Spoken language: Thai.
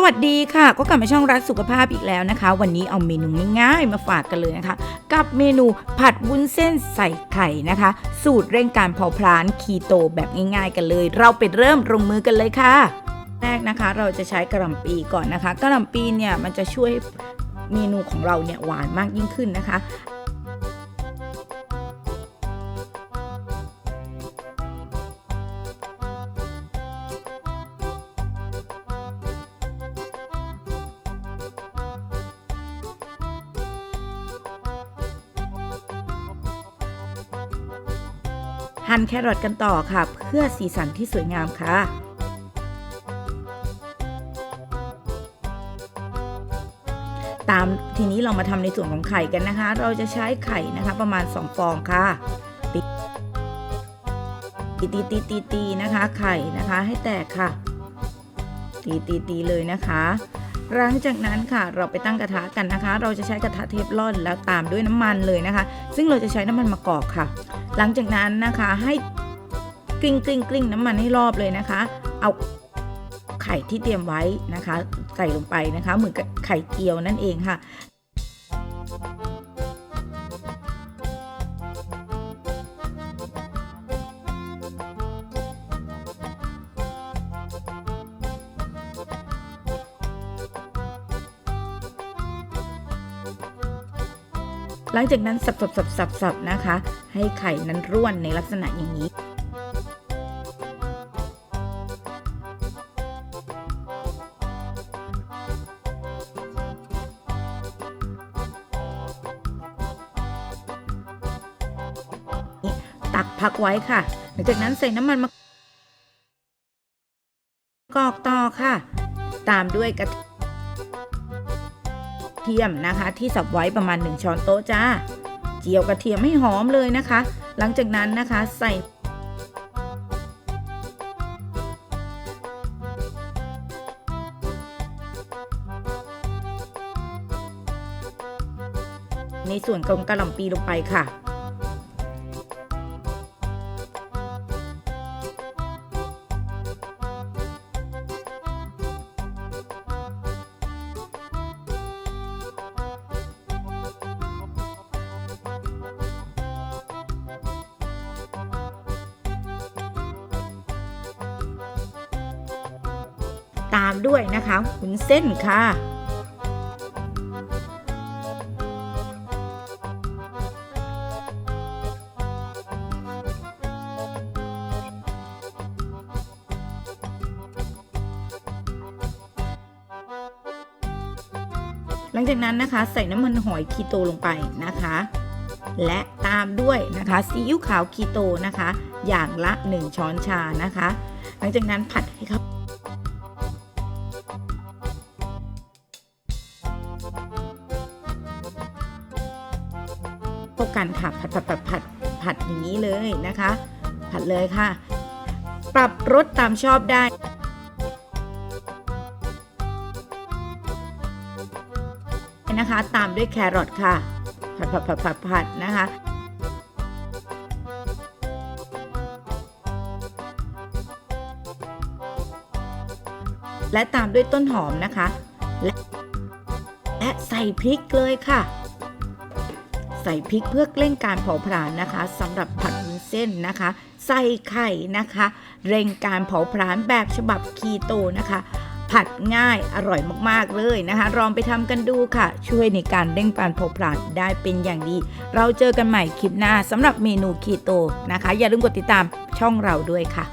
วัสดีค่ะก็กลับมาช่องรักสุขภาพอีกแล้วนะคะวันนี้เอาเมนูง่ายๆมาฝากกันเลยนะคะกับเมนูผัดวุ้นเส้นใส่ไข่นะคะสูตรเร่งการเผาผลาญคีโตแบบง่ายๆกันเลยเราไปเริ่มลงมือกันเลยค่ะแรกนะคะเราจะใช้กระหล่ำปีก่อนนะคะกระหล่ำปีเนี่ยมันจะช่วยเมนูของเราเนี่ยหวานมากยิ่งขึ้นนะคะหั่นแครอทกันต่อค่ะเพื่อสีสันที่สวยงามค่ะทีนี้เรามาทำในส่วนของไข่กันนะคะเราจะใช้ไข่นะคะประมาณ2ฟองค่ะตีนะคะไข่นะคะให้แตกค่ะตีเลยนะคะหลังจากนั้นค่ะเราไปตั้งกระทะกันนะคะเราจะใช้กระทะเทฟลอนแล้วตามด้วยน้ำมันเลยนะคะซึ่งเราจะใช้น้ำมันมะกอกค่ะหลังจากนั้นนะคะให้กลิ้งน้ำมันให้รอบเลยนะคะเอาไข่ที่เตรียมไว้นะคะใส่ลงไปนะคะเหมือนกับไข่เจียวนั่นเองค่ะหลังจากนั้นสับนะคะให้ไข่นั้นร่วนในลักษณะอย่างนี้ตักพักไว้ค่ะหลังจากนั้นใส่น้ำมันมะกอกต่อค่ะตามด้วยกระเทียมนะคะที่สับไว้ประมาณ1ช้อนโต๊ะจ้าเจียวกระเทียมให้หอมเลยนะคะหลังจากนั้นนะคะใส่ในส่วนของกระหล่ำปีลงไปค่ะตามด้วยนะคะวุ้นเส้นค่ะหลังจากนั้นนะคะใส่น้ำมันหอยคีโตลงไปนะคะและตามด้วยนะคะซีอิ๊วขาวคีโตนะคะอย่างละ1ช้อนชานะคะหลังจากนั้นผัดให้เข้ากันค่ะผัดอย่างนี้เลยนะคะผัดเลยค่ะปรับรสตามชอบได้นะคะตามด้วยแครอทค่ะผัดนะคะและตามด้วยต้นหอมนะคะและใส่พริกเลยค่ะใส่พริกเพื่อเร่งการเผาผลาญนะคะสำหรับผัดวุ้นเส้นนะคะใส่ไข่นะคะเร่งการเผาผลาญแบบฉบับคีโตนะคะผัดง่ายอร่อยมากๆเลยนะคะลองไปทำกันดูค่ะช่วยในการเร่งการเผาผลาญได้เป็นอย่างดีเราเจอกันใหม่คลิปหน้าสำหรับเมนูคีโตนะคะอย่าลืมกดติดตามช่องเราด้วยค่ะ